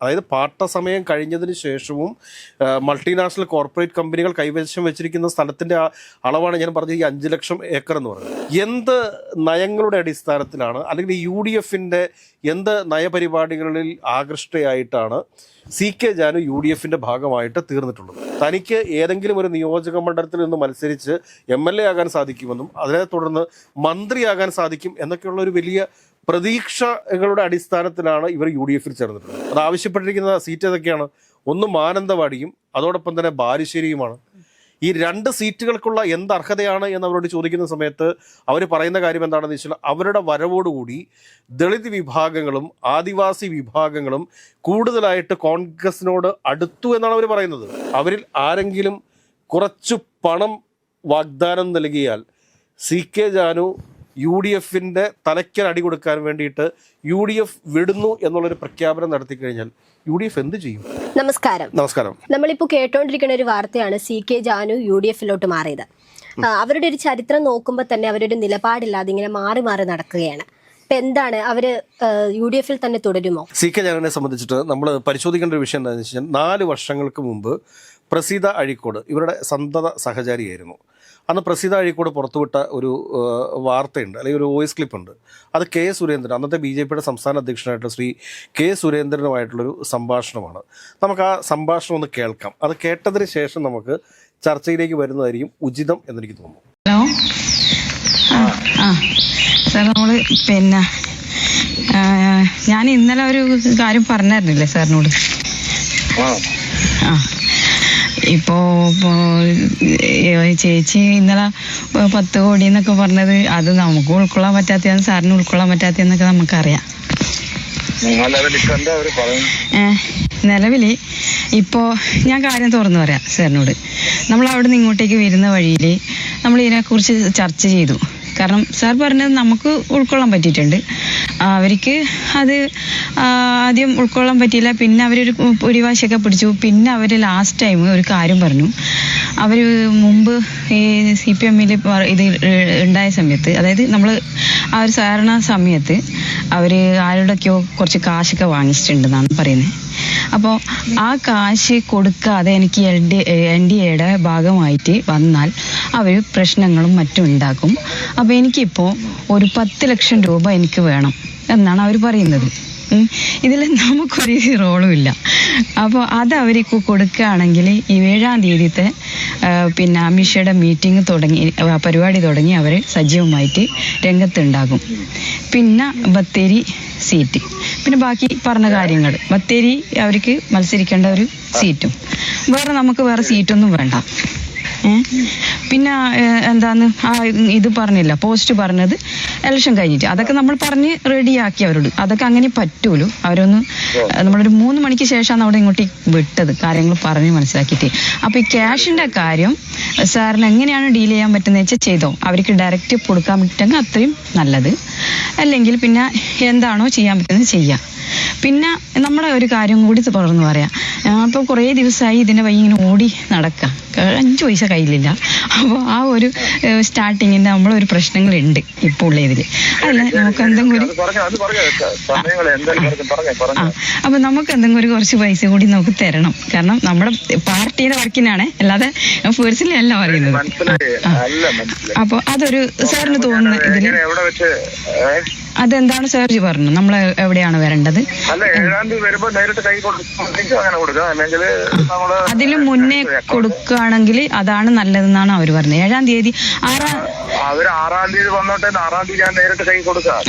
അതായത് പാട്ടസമയം കഴിഞ്ഞതിന് ശേഷവും മൾട്ടിനാഷണൽ കോർപ്പറേറ്റ് കമ്പനികൾ കൈവശം വെച്ചിരിക്കുന്ന സ്ഥലത്തിൻ്റെ അളവാണ് ഞാൻ പറഞ്ഞത് ഈ 5 ലക്ഷം ഏക്കർ എന്ന് പറയുന്നത്. എന്ത് നയങ്ങളുടെ അടിസ്ഥാനത്തിലാണ് അല്ലെങ്കിൽ UDFിൻ്റെ എന്ത് നയപരിപാടികളിൽ ആകൃഷ്ടയായിട്ടാണ് CK ജാനു UDFിൻ്റെ ഭാഗമായിട്ട് തീർന്നിട്ടുള്ളത്? തനിക്ക് ഏതെങ്കിലും ഒരു നിയോജക മണ്ഡലത്തിൽ നിന്ന് മത്സരിച്ച് MLA ആകാൻ സാധിക്കുമെന്നും അതിനെ തുടർന്ന് മന്ത്രിയാകാൻ സാധിക്കും എന്നൊക്കെയുള്ള ഒരു വലിയ പ്രതീക്ഷകളുടെ അടിസ്ഥാനത്തിലാണ് ഇവർ UDFിൽ ചേർന്നിട്ടുള്ളത്. അത് ആവശ്യപ്പെട്ടിരിക്കുന്ന സീറ്റ് ഏതൊക്കെയാണ്? ഒന്ന് മാനന്തവാടിയും അതോടൊപ്പം തന്നെ ബാലുശ്ശേരിയുമാണ്. ഈ 2 സീറ്റുകൾക്കുള്ള എന്ത് അർഹതയാണ് എന്ന് അവരോട് ചോദിക്കുന്ന സമയത്ത് അവർ പറയുന്ന കാര്യം എന്താണെന്ന് വെച്ചാൽ അവരുടെ വരവോടുകൂടി ദളിത് വിഭാഗങ്ങളും ആദിവാസി വിഭാഗങ്ങളും കൂടുതലായിട്ട് കോൺഗ്രസിനോട് അടുത്തു എന്നാണ് അവർ പറയുന്നത്. അവരിൽ ആരെങ്കിലും കുറച്ചു പണം വാഗ്ദാനം നൽകിയാൽ CK ജാനു UDFിൻ്റെ തലയ്ക്കൽ അടി കൊടുക്കാൻ വേണ്ടിയിട്ട് UDF വിടുന്നു എന്നുള്ളൊരു പ്രഖ്യാപനം നടത്തി കഴിഞ്ഞാൽ UDF എന്ത് ചെയ്യും? നമസ്കാരം. നമ്മളിപ്പോൾ കേട്ടോണ്ടിരിക്കുന്ന ഒരു വാർത്തയാണ് CK ജാനു UDFിലോട്ട് മാറിയത്. അവരുടെ ഒരു ചരിത്രം നോക്കുമ്പോൾ തന്നെ അവരൊരു നിലപാടില്ലാതെ ഇങ്ങനെ മാറി മാറി നടക്കുകയാണ്. ഇപ്പം എന്താണ് അവര് UDFിൽ തന്നെ തുടരുമോ? CK ജാനുവിനെ സംബന്ധിച്ചിട്ട് നമ്മൾ പരിശോധിക്കേണ്ട ഒരു വിഷയം എന്താണെന്ന് വെച്ചാൽ 4 വർഷങ്ങൾക്ക് മുമ്പ് പ്രസീത അഴീക്കോട് ഇവരുടെ സന്തത സഹചാരിയായിരുന്നു. അന്ന് പ്രസീത അഴീക്കോട് പുറത്തുവിട്ട ഒരു വാർത്തയുണ്ട്, അല്ലെങ്കിൽ ഒരു വോയിസ് ക്ലിപ്പുണ്ട്. അത് K സുരേന്ദ്രൻ, അന്നത്തെ BJPയുടെ സംസ്ഥാന അധ്യക്ഷനായിട്ടുള്ള ശ്രീ K സുരേന്ദ്രനുമായിട്ടുള്ളൊരു സംഭാഷണമാണ്. നമുക്ക് ആ സംഭാഷണം ഒന്ന് കേൾക്കാം. അത് കേട്ടതിന് ശേഷം നമുക്ക് ചർച്ചയിലേക്ക് വരുന്നതായിരിക്കും ഉചിതം എന്നെനിക്ക് തോന്നുന്നു. ഹലോ സാർ, നമ്മൾ പിന്നെ ഞാൻ ഇന്നലെ ഒരു കാര്യം പറഞ്ഞായിരുന്നില്ലേ സാറിനോട്? ഇപ്പോ ചേച്ചി ഇന്നലെ 10 കോടി എന്നൊക്കെ പറഞ്ഞത് അത് നമുക്ക് ഉൾക്കൊള്ളാൻ പറ്റാത്തതാണ്, സാറിന് ഉൾക്കൊള്ളാൻ പറ്റാത്തതെന്നൊക്കെ നമുക്കറിയാം. നിലവില് ഇപ്പോ ഞാൻ കാര്യം തുറന്നു പറയാം സാറിനോട്. നമ്മൾ അവിടെ നിന്ന് ഇങ്ങോട്ടേക്ക് വരുന്ന വഴിയിൽ നമ്മൾ ഇതിനെക്കുറിച്ച് ചർച്ച ചെയ്തു. കാരണം സാർ പറഞ്ഞത് നമുക്ക് ഉൾക്കൊള്ളാൻ പറ്റിയിട്ടുണ്ട്, അവർക്ക് അത് ആദ്യം ഉൾക്കൊള്ളാൻ പറ്റിയില്ല. പിന്നെ അവരൊരു പൊടിവാശിയൊക്കെ പിടിച്ചു. പിന്നെ അവർ ലാസ്റ്റ് ടൈം ഒരു കാര്യം പറഞ്ഞു. അവർ മുമ്പ് ഈ CPMൽ ഇത് ഉണ്ടായ സമയത്ത്, അതായത് നമ്മൾ ആ ഒരു സാധാരണ സമയത്ത് അവർ ആരുടെയൊക്കെയോ കുറച്ച് കാശൊക്കെ വാങ്ങിച്ചിട്ടുണ്ടെന്നാണ് പറയുന്നത്. അപ്പോൾ ആ കാശ് കൊടുക്കാതെ എനിക്ക് NDAയുടെ ഭാഗമായിട്ട് വന്നാൽ അവർ പ്രശ്നങ്ങളും മറ്റും ഉണ്ടാക്കും. അപ്പോൾ എനിക്കിപ്പോൾ ഒരു 10 ലക്ഷം രൂപ എനിക്ക് വേണം എന്നാണ് അവർ പറയുന്നത്. ഇതിൽ നമുക്കൊരു റോളും ഇല്ല. അപ്പോൾ അത് അവർക്ക് കൊടുക്കുകയാണെങ്കിൽ ഈ 7-ാം തീയതിത്തെ പിന്നെ അമിത്ഷയുടെ മീറ്റിംഗ് തുടങ്ങി, പരിപാടി തുടങ്ങി അവർ സജീവമായിട്ട് രംഗത്തുണ്ടാകും. പിന്നെ ബത്തേരി സീറ്റ്, പിന്നെ ബാക്കി പറഞ്ഞ കാര്യങ്ങൾ, ബത്തേരി അവർക്ക് മത്സരിക്കേണ്ട ഒരു സീറ്റും, നമുക്ക് വേറെ സീറ്റൊന്നും വേണ്ട. പിന്നെ എന്താന്ന് ഇത് പറഞ്ഞില്ല, പോസ്റ്റ് പറഞ്ഞത് ഇലക്ഷൻ കഴിഞ്ഞിട്ട്, അതൊക്കെ നമ്മൾ പറഞ്ഞ് റെഡിയാക്കി അവരോട്. അതൊക്കെ അങ്ങനെ പറ്റൂലൂ. അവരൊന്ന് നമ്മളൊരു 3 മണിക്ക് ശേഷമാണ് അവിടെ ഇങ്ങോട്ട് വിട്ടത്, കാര്യങ്ങൾ പറഞ്ഞ് മനസ്സിലാക്കിയിട്ട്. അപ്പോൾ ഈ ക്യാഷിന്റെ കാര്യം സാറിന് എങ്ങനെയാണ് ഡീൽ ചെയ്യാൻ പറ്റുന്നത് വെച്ചാൽ ചെയ്തോ. അവർക്ക് ഡയറക്റ്റ് കൊടുക്കാൻ പറ്റുമെങ്കിൽ അത്രയും നല്ലത്, അല്ലെങ്കിൽ പിന്നെ എന്താണോ ചെയ്യാൻ പറ്റുന്നത് ചെയ്യാം. പിന്നെ നമ്മുടെ ഒരു കാര്യം കൂടി തുറന്നു പറയാം. അപ്പോൾ കുറേ ദിവസമായി ഇതിൻ്റെ വഴി ഇങ്ങനെ ഓടി നടക്കാം, 5 പൈസ കയ്യിലില്ല. അപ്പോൾ ആ ഒരു സ്റ്റാർട്ടിങ്ങിൻ്റെ നമ്മളൊരു പ്രശ്നങ്ങളുണ്ട് ഇപ്പോൾ ഉള്ളതിൽ. അല്ല നമുക്ക് എന്തെങ്കിലും അപ്പോൾ നമുക്ക് എന്തെങ്കിലും കുറച്ച് പൈസ കൂടി നമുക്ക് തരണം. കാരണം നമ്മുടെ പാർട്ടിയുടെ വർക്കിനാണ്, അല്ലാതെ പേഴ്സണലി അല്ല പറയുന്നത്. അപ്പോൾ അതൊരു സാറിന് തോന്നുന്ന ഇതിൽ അതെന്താണ് സാർ പറഞ്ഞു, നമ്മൾ എവിടെയാണ് വരേണ്ടത്? അതിൽ മുന്നേ കൊടുക്കുകയാണെങ്കിൽ അതാണ് നല്ലതെന്നാണ് അവർ പറഞ്ഞത്. 7-ാം തീയതി 6-ാം തീയതി വന്നോട്ടെ, 6-ാം തീയതി ഞാൻ നേരിട്ട് കൈ കൊടുക്കാം,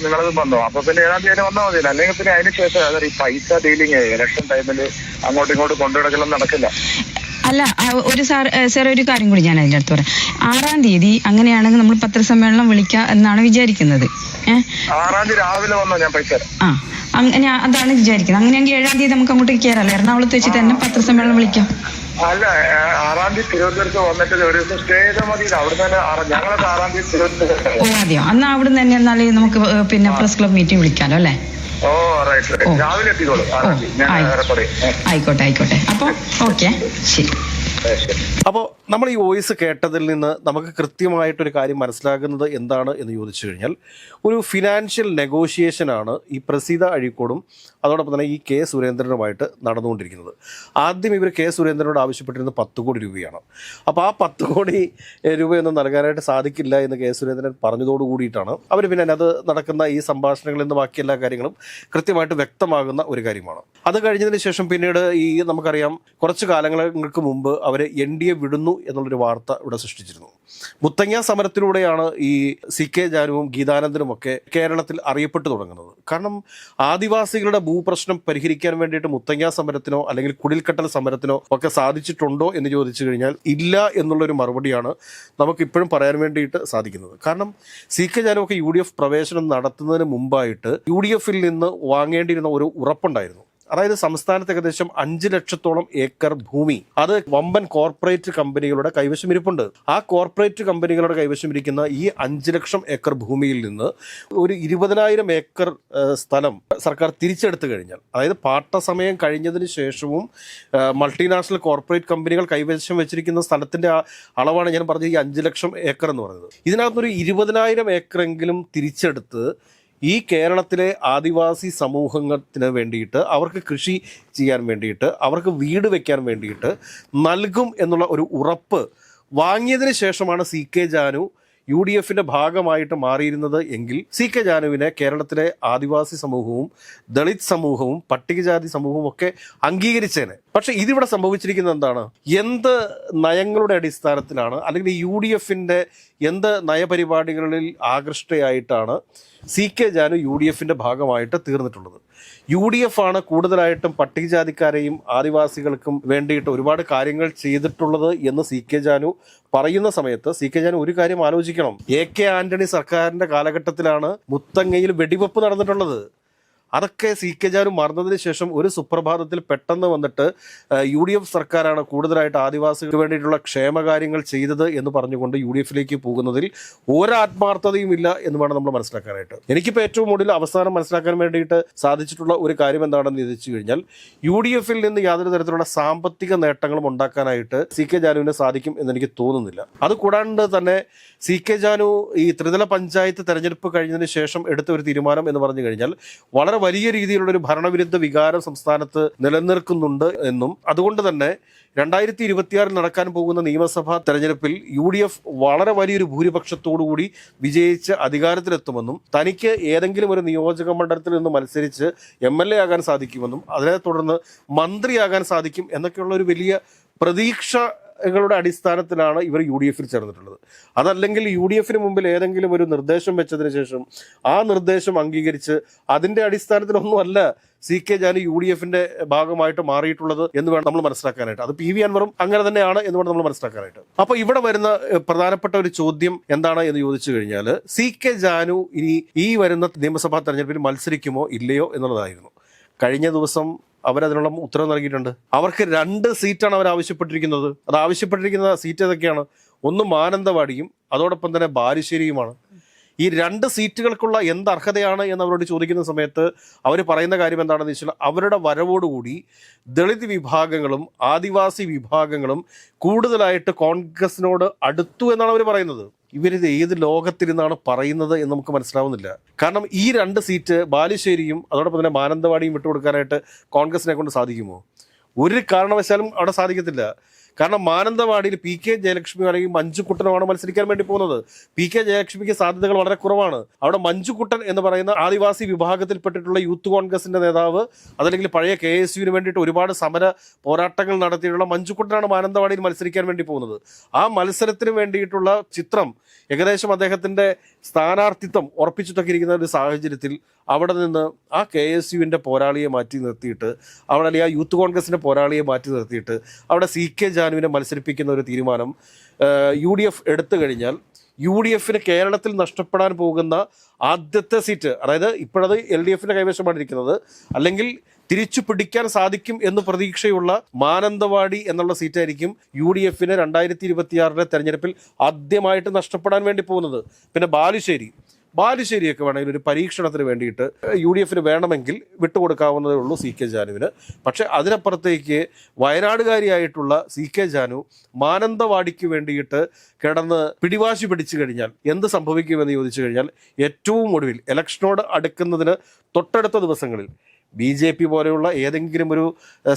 നിങ്ങളത് വന്നോ. അപ്പൊ പിന്നെ 7-ാം തീയതി വന്നാൽ മതി. അല്ലെങ്കിൽ പിന്നെ അതിന് ശേഷം ഈ പൈസ ഡീലിങ് ഇലക്ഷൻ ടൈമിൽ അങ്ങോട്ടും ഇങ്ങോട്ടും കൊണ്ടുനടക്കലൊന്നും നടക്കില്ല. അല്ല, ഒരു സാർ ഒരു കാര്യം കൂടി ഞാൻ അതിൻ്റെ അടുത്ത് പറയാം. 6-ാം തീയതി അങ്ങനെയാണെങ്കിൽ നമ്മൾ പത്രസമ്മേളനം വിളിക്കാം എന്നാണ് വിചാരിക്കുന്നത്. 6-ാം തീയതി രാവിലെ വന്നോ, ഞാൻ പൈസ അങ്ങനെ അതാണ് വിചാരിക്കുന്നത്. അങ്ങനെയാണെങ്കിൽ 7-ാം തീയതി നമുക്ക് അങ്ങോട്ട് കയറാമല്ലോ, എറണാകുളത്ത് വെച്ചിട്ട് തന്നെ പത്രസമ്മേളനം വിളിക്കാം. അല്ല, 6-ാം തീയതി തിരുവനന്തപുരത്ത് വന്നിട്ട് ഒരു ദിവസം സ്റ്റേ ചെയ്താൽ മതി. അവിടെ തന്നെ ഞങ്ങളൊക്കെ 6-ാം തീയതി തിരുവനന്തപുരത്ത്. ഓ അതെയോ, എന്നാ അവിടെ നിന്ന് തന്നെ എന്നാല് നമുക്ക് പിന്നെ പ്രസ് ക്ലബ് മീറ്റിംഗ് വിളിക്കാലോ അല്ലേ? രാവിലെ എത്തിക്കോളൂ. ആയിക്കോട്ടെ. അപ്പോൾ ഓക്കെ, ശരി. അപ്പോൾ നമ്മൾ ഈ വോയിസ് കേട്ടതിൽ നിന്ന് നമുക്ക് കൃത്യമായിട്ടൊരു കാര്യം മനസ്സിലാകുന്നത് എന്താണ് എന്ന് ചോദിച്ചു കഴിഞ്ഞാൽ, ഒരു ഫിനാൻഷ്യൽ നെഗോഷിയേഷനാണ് ഈ പ്രസീത അഴീക്കോടും അതോടൊപ്പം തന്നെ ഈ കെ സുരേന്ദ്രനുമായിട്ട് നടന്നുകൊണ്ടിരിക്കുന്നത്. ആദ്യം ഇവർ കെ സുരേന്ദ്രനോട് ആവശ്യപ്പെട്ടിരുന്നത് 10 കോടി രൂപയാണ്. അപ്പോൾ ആ 10 കോടി രൂപയൊന്നും നൽകാനായിട്ട് സാധിക്കില്ല എന്ന് കെ സുരേന്ദ്രൻ പറഞ്ഞതോടു കൂടിയിട്ടാണ് അവർ പിന്നെ അത് നടക്കുന്ന ഈ സംഭാഷണങ്ങളിൽ നിന്ന് ബാക്കി എല്ലാ കാര്യങ്ങളും കൃത്യമായിട്ട് വ്യക്തമാകുന്ന ഒരു കാര്യമാണ്. അത് കഴിഞ്ഞതിന് ശേഷം പിന്നീട് നമുക്കറിയാം കുറച്ച് കാലങ്ങൾക്ക് മുമ്പ് അവർ NDA വിടുന്നു എന്നുള്ളൊരു വാർത്ത ഇവിടെ സൃഷ്ടിച്ചിരുന്നു. മുത്തങ്ങ സമരത്തിലൂടെയാണ് ഈ CK ജാനുവും ഗീതാനന്ദനും ഒക്കെ കേരളത്തിൽ അറിയപ്പെട്ടു തുടങ്ങുന്നത്. കാരണം ആദിവാസികളുടെ ഭൂപ്രശ്നം പരിഹരിക്കാൻ വേണ്ടിയിട്ട് മുത്തങ്ങ സമരത്തിനോ അല്ലെങ്കിൽ കുടിൽക്കട്ടൽ സമരത്തിനോ ഒക്കെ സാധിച്ചിട്ടുണ്ടോ എന്ന് ചോദിച്ചു കഴിഞ്ഞാൽ ഇല്ല എന്നുള്ളൊരു മറുപടിയാണ് നമുക്കിപ്പോഴും പറയാൻ വേണ്ടിയിട്ട് സാധിക്കുന്നത്. കാരണം CK ജാനുവൊക്കെ UDF പ്രവേശനം നടത്തുന്നതിന് മുമ്പായിട്ട് UDFൽ നിന്ന് വാങ്ങേണ്ടിയിരുന്ന ഒരു ഉറപ്പുണ്ടായിരുന്നു. അതായത് സംസ്ഥാനത്ത് ഏകദേശം 5 ലക്ഷത്തോളം ഏക്കർ ഭൂമി അത് വമ്പൻ കോർപ്പറേറ്റ് കമ്പനികളുടെ കൈവശം ഇരിപ്പുണ്ട്. ആ കോർപ്പറേറ്റ് കമ്പനികളുടെ കൈവശം ഇരിക്കുന്ന ഈ 5 ലക്ഷം ഏക്കർ ഭൂമിയിൽ നിന്ന് ഒരു 20,000 ഏക്കർ സ്ഥലം സർക്കാർ തിരിച്ചെടുത്തു കഴിഞ്ഞാൽ, അതായത് പാട്ടസമയം കഴിഞ്ഞതിന് ശേഷവും മൾട്ടിനാഷണൽ കോർപ്പറേറ്റ് കമ്പനികൾ കൈവശം വെച്ചിരിക്കുന്ന സ്ഥലത്തിന്റെ അളവാണ് ഞാൻ പറഞ്ഞത് ഈ 5 ലക്ഷം ഏക്കർ എന്ന് പറയുന്നത്. ഇതിനകത്തൊരു 20,000 ഏക്കറെങ്കിലും തിരിച്ചെടുത്ത് ഈ കേരളത്തിലെ ആദിവാസി സമൂഹത്തിന് വേണ്ടിയിട്ട് അവർക്ക് കൃഷി ചെയ്യാൻ വേണ്ടിയിട്ട് അവർക്ക് വീട് വെക്കാൻ വേണ്ടിയിട്ട് നൽകും എന്നുള്ള ഒരു ഉറപ്പ് വാങ്ങിയതിന് ശേഷമാണ് CK ജാനു UDFന്റെ ഭാഗമായിട്ട് മാറിയിരുന്നത് എങ്കിൽ CK ജാനുവിനെ കേരളത്തിലെ ആദിവാസി സമൂഹവും ദളിത് സമൂഹവും പട്ടികജാതി സമൂഹവും ഒക്കെ അംഗീകരിച്ചേനെ. പക്ഷെ ഇതിവിടെ സംഭവിച്ചിരിക്കുന്നത് എന്താണ്? എന്ത് നയങ്ങളുടെ അടിസ്ഥാനത്തിലാണ് അല്ലെങ്കിൽ UDFന്റെ എന്ത് നയപരിപാടികളിൽ ആകൃഷ്ടയായിട്ടാണ് CK ജാനു UDFന്റെ ഭാഗമായിട്ട് തീർന്നിട്ടുള്ളത്? UDF ആണ് കൂടുതലായിട്ടും പട്ടികജാതിക്കാരെയും ആദിവാസികൾക്കും വേണ്ടിയിട്ട് ഒരുപാട് കാര്യങ്ങൾ ചെയ്തിട്ടുള്ളത് എന്ന് CK ജാനു പറയുന്ന സമയത്ത് CK ജാനു ഒരു കാര്യം ആലോചിക്കണം. AK ആന്റണി സർക്കാരിന്റെ കാലഘട്ടത്തിലാണ് മുത്തങ്ങയിൽ വെടിവെപ്പ് നടന്നിട്ടുള്ളത്. അതൊക്കെ CK ജാനു മറന്നതിന് ശേഷം ഒരു സുപ്രഭാതത്തിൽ പെട്ടെന്ന് വന്നിട്ട് UDF സർക്കാരാണ് കൂടുതലായിട്ട് ആദിവാസികൾക്ക് വേണ്ടിയിട്ടുള്ള ക്ഷേമകാര്യങ്ങൾ ചെയ്തത് എന്ന് പറഞ്ഞുകൊണ്ട് UDFലേക്ക് പോകുന്നതിൽ ഒരാത്മാർത്ഥതയും ഇല്ല എന്ന് വേണം നമ്മൾ മനസ്സിലാക്കാനായിട്ട്. എനിക്കിപ്പോൾ ഏറ്റവും കൂടുതൽ അവസാനം മനസ്സിലാക്കാൻ വേണ്ടിയിട്ട് സാധിച്ചിട്ടുള്ള ഒരു കാര്യം എന്താണെന്ന് ചോദിച്ചു കഴിഞ്ഞാൽ UDFൽ നിന്ന് യാതൊരു തരത്തിലുള്ള സാമ്പത്തിക നേട്ടങ്ങളും ഉണ്ടാക്കാനായിട്ട് CK ജാനുവിന് സാധിക്കും എന്നെനിക്ക് തോന്നുന്നില്ല. അതുകൂടാണ്ട് തന്നെ CK ജാനു ഈ ത്രിതല പഞ്ചായത്ത് തെരഞ്ഞെടുപ്പ് കഴിഞ്ഞതിന് ശേഷം എടുത്ത ഒരു തീരുമാനം എന്ന് പറഞ്ഞു കഴിഞ്ഞാൽ വളരെ വലിയ രീതിയിലുള്ളൊരു ഭരണവിരുദ്ധ വികാരം സംസ്ഥാനത്ത് നിലനിൽക്കുന്നുണ്ട് എന്നും അതുകൊണ്ട് തന്നെ 2026 നടക്കാൻ പോകുന്ന നിയമസഭാ തെരഞ്ഞെടുപ്പിൽ UDF വളരെ വലിയൊരു ഭൂരിപക്ഷത്തോടുകൂടി വിജയിച്ച് അധികാരത്തിലെത്തുമെന്നും തനിക്ക് ഏതെങ്കിലും ഒരു നിയോജക മണ്ഡലത്തിൽ നിന്ന് മത്സരിച്ച് MLA ആകാൻ സാധിക്കുമെന്നും അതിനെ തുടർന്ന് മന്ത്രിയാകാൻ സാധിക്കും എന്നൊക്കെയുള്ള ഒരു വലിയ പ്രതീക്ഷകളുടെ അടിസ്ഥാനത്തിലാണ് ഇവർ UDFൽ ചേർന്നിട്ടുള്ളത്. അതല്ലെങ്കിൽ UDFന് മുമ്പിൽ ഏതെങ്കിലും ഒരു നിർദ്ദേശം വെച്ചതിന് ശേഷം ആ നിർദ്ദേശം അംഗീകരിച്ച് അതിന്റെ അടിസ്ഥാനത്തിലൊന്നുമല്ല CK ജാനു UDFന്റെ ഭാഗമായിട്ട് മാറിയിട്ടുള്ളത് എന്ന് വേണം നമ്മൾ മനസ്സിലാക്കാനായിട്ട്. അത് PV അൻവറും അങ്ങനെ തന്നെയാണ് എന്ന് വേണം നമ്മൾ മനസ്സിലാക്കാനായിട്ട്. അപ്പൊ ഇവിടെ വരുന്ന പ്രധാനപ്പെട്ട ഒരു ചോദ്യം എന്താണ് എന്ന് ചോദിച്ചു കഴിഞ്ഞാൽ CK ജാനു ഇനി ഈ വരുന്ന നിയമസഭാ തെരഞ്ഞെടുപ്പിൽ മത്സരിക്കുമോ ഇല്ലയോ എന്നുള്ളതായിരുന്നു. കഴിഞ്ഞ ദിവസം അവരതിനുള്ള ഉത്തരവ് നൽകിയിട്ടുണ്ട്. അവർക്ക് 2 സീറ്റാണ് അവർ ആവശ്യപ്പെട്ടിരിക്കുന്നത്. അത് ആവശ്യപ്പെട്ടിരിക്കുന്ന സീറ്റ് ഏതൊക്കെയാണ്? ഒന്ന് മാനന്തവാടിയും അതോടൊപ്പം തന്നെ ബാലുശ്ശേരിയുമാണ്. ഈ 2 സീറ്റുകൾക്കുള്ള എന്ത് അർഹതയാണ് എന്ന് അവരോട് ചോദിക്കുന്ന സമയത്ത് അവർ പറയുന്ന കാര്യം എന്താണെന്ന് വെച്ചാൽ അവരുടെ വരവോടുകൂടി ദളിത് വിഭാഗങ്ങളും ആദിവാസി വിഭാഗങ്ങളും കൂടുതലായിട്ട് കോൺഗ്രസിനോട് അടുത്തു എന്നാണ് അവർ പറയുന്നത്. ഇവരിത് ഏത് ലോകത്തിരുന്നാണ് പറയുന്നത് എന്ന് നമുക്ക് മനസ്സിലാവുന്നില്ല. കാരണം ഈ 2 സീറ്റ് ബാലുശ്ശേരിയും അതോടൊപ്പം തന്നെ മാനന്തവാടിയും വിട്ടുകൊടുക്കാനായിട്ട് കോൺഗ്രസിനെ കൊണ്ട് സാധിക്കുമോ? ഒരു കാരണവശാലും അവിടെ സാധിക്കത്തില്ല. കാരണം മാനന്തവാടിയിൽ PK ജയലക്ഷ്മി അല്ലെങ്കിൽ മഞ്ജുക്കുട്ടനുമാണ് മത്സരിക്കാൻ വേണ്ടി പോകുന്നത്. PK ജയലക്ഷ്മിക്ക് സാധ്യതകൾ വളരെ കുറവാണ്. അവിടെ മഞ്ജുക്കുട്ടൻ എന്ന് പറയുന്ന ആദിവാസി വിഭാഗത്തിൽപ്പെട്ടിട്ടുള്ള യൂത്ത് കോൺഗ്രസിന്റെ നേതാവ്, അതല്ലെങ്കിൽ പഴയ KSUവിന് വേണ്ടിയിട്ട് ഒരുപാട് സമര പോരാട്ടങ്ങൾ നടത്തിയിട്ടുള്ള മഞ്ജുക്കുട്ടനാണ് മാനന്തവാടിയിൽ മത്സരിക്കാൻ വേണ്ടി പോകുന്നത്. ആ മത്സരത്തിന് വേണ്ടിയിട്ടുള്ള ചിത്രം ഏകദേശം അദ്ദേഹത്തിന്റെ സ്ഥാനാർത്ഥിത്വം ഉറപ്പിച്ചിട്ടൊക്കെ ഇരിക്കുന്ന ഒരു സാഹചര്യത്തിൽ അവിടെ നിന്ന് ആ KSUവിൻ്റെ പോരാളിയെ മാറ്റി നിർത്തിയിട്ട് അവിടെ അല്ലെങ്കിൽ ആ യൂത്ത് കോൺഗ്രസിൻ്റെ പോരാളിയെ മാറ്റി നിർത്തിയിട്ട് അവിടെ CK ജാനുവിനെ മത്സരിപ്പിക്കുന്ന ഒരു തീരുമാനം UDF എടുത്തു കഴിഞ്ഞാൽ UDFന് കേരളത്തിൽ നഷ്ടപ്പെടാൻ പോകുന്ന ആദ്യത്തെ സീറ്റ്, അതായത് ഇപ്പോഴത് LDFന്റെ കൈവശമാണ് ഇരിക്കുന്നത്, അല്ലെങ്കിൽ തിരിച്ചു പിടിക്കാൻ സാധിക്കും എന്ന് പ്രതീക്ഷയുള്ള മാനന്തവാടി എന്നുള്ള സീറ്റായിരിക്കും UDFന് 2026 തെരഞ്ഞെടുപ്പിൽ ആദ്യമായിട്ട് നഷ്ടപ്പെടാൻ വേണ്ടി പോകുന്നത്. പിന്നെ ബാലുശ്ശേരിയൊക്കെ വേണമെങ്കിൽ ഒരു പരീക്ഷണത്തിന് വേണ്ടിയിട്ട് UDFന് വേണമെങ്കിൽ വിട്ടുകൊടുക്കാവുന്നതേ ഉള്ളൂ CK ജാനുവിന്. പക്ഷെ അതിനപ്പുറത്തേക്ക് വയനാടുകാരിയായിട്ടുള്ള CK ജാനു മാനന്തവാടിക്ക് വേണ്ടിയിട്ട് കിടന്ന് പിടിവാശി പിടിച്ചു കഴിഞ്ഞാൽ എന്ത് സംഭവിക്കുമെന്ന് ചോദിച്ചു കഴിഞ്ഞാൽ ഏറ്റവും ഒടുവിൽ ഇലക്ഷനോട് അടുക്കുന്നതിന് തൊട്ടടുത്ത ദിവസങ്ങളിൽ BJP പോലെയുള്ള ഏതെങ്കിലും ഒരു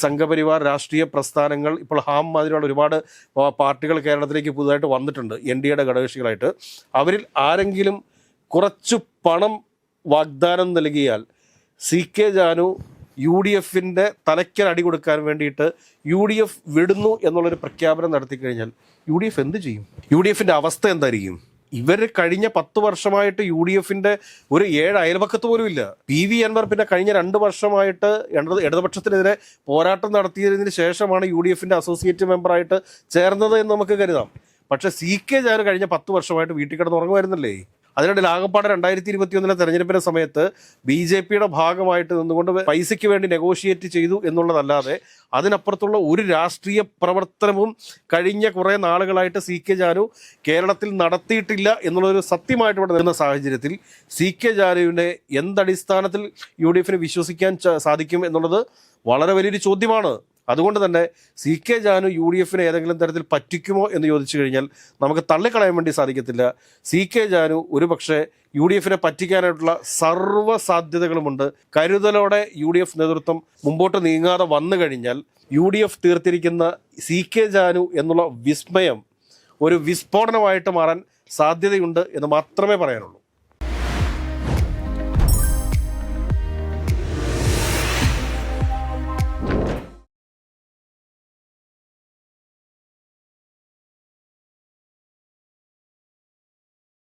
സംഘപരിവാർ രാഷ്ട്രീയ പ്രസ്ഥാനങ്ങൾ, ഇപ്പോൾ ഹാം മാതിരിയുള്ള ഒരുപാട് പാർട്ടികൾ കേരളത്തിലേക്ക് പുതുതായിട്ട് വന്നിട്ടുണ്ട് NDAയുടെ ഘടകകക്ഷികളായിട്ട്. അവരിൽ ആരെങ്കിലും കുറച്ചു പണം വാഗ്ദാനം നൽകിയാൽ CK ജാനു UDFന്റെ തലയ്ക്കൽ അടി കൊടുക്കാൻ വേണ്ടിയിട്ട് UDF വിടുന്നു എന്നുള്ളൊരു പ്രഖ്യാപനം നടത്തി കഴിഞ്ഞാൽ UDF എന്ത് ചെയ്യും? UDFന്റെ അവസ്ഥ എന്തായിരിക്കും? ഇവർ കഴിഞ്ഞ 10 വർഷമായിട്ട് UDFന്റെ ഒരു 7 അയൽപക്കത്ത് പോലും ഇല്ല. PV അൻവർ പിന്നെ കഴിഞ്ഞ 2 വർഷമായിട്ട് ഇടതുപക്ഷത്തിനെതിരെ പോരാട്ടം നടത്തിയതിന് ശേഷമാണ് UDFന്റെ അസോസിയേറ്റ് മെമ്പറായിട്ട് ചേർന്നത് എന്ന് നമുക്ക് കരുതാം. പക്ഷേ CK ജാനു കഴിഞ്ഞ 10 വർഷമായിട്ട് വീട്ടിൽ കിടന്ന് ഉറങ്ങുമായിരുന്നല്ലേ? അതിനിടയിൽ ആകപ്പാടെ 2021 തെരഞ്ഞെടുപ്പിന്റെ സമയത്ത് BJPയുടെ ഭാഗമായിട്ട് നിന്നുകൊണ്ട് പൈസയ്ക്ക് വേണ്ടി നെഗോഷിയേറ്റ് ചെയ്തു എന്നുള്ളതല്ലാതെ അതിനപ്പുറത്തുള്ള ഒരു രാഷ്ട്രീയ പ്രവർത്തനവും കഴിഞ്ഞ കുറേ നാളുകളായിട്ട് CK ജാനു കേരളത്തിൽ നടത്തിയിട്ടില്ല എന്നുള്ളൊരു സത്യമായിട്ട് ഇവിടെ വരുന്ന സാഹചര്യത്തിൽ CK ജാനുവിനെ എന്തടിസ്ഥാനത്തിൽ UDFന് വിശ്വസിക്കാൻ സാധിക്കും എന്നുള്ളത് വളരെ വലിയൊരു ചോദ്യമാണ്. അതുകൊണ്ട് തന്നെ CK ജാനു UDFനെ ഏതെങ്കിലും തരത്തിൽ പറ്റിക്കുമോ എന്ന് ചോദിച്ചു കഴിഞ്ഞാൽ നമുക്ക് തള്ളിക്കളയാൻ വേണ്ടി സാധിക്കത്തില്ല. CK ജാനു ഒരു പക്ഷേ UDFനെ പറ്റിക്കാനായിട്ടുള്ള സർവ്വ സാധ്യതകളുമുണ്ട്. കരുതലോടെ UDF നേതൃത്വം മുമ്പോട്ട് നീങ്ങാതെ വന്നു കഴിഞ്ഞാൽ UDF തീർത്തിരിക്കുന്ന CK ജാനു എന്നുള്ള വിസ്മയം ഒരു വിസ്ഫോടനമായിട്ട് മാറാൻ സാധ്യതയുണ്ട് എന്ന് മാത്രമേ പറയാനുള്ളൂ.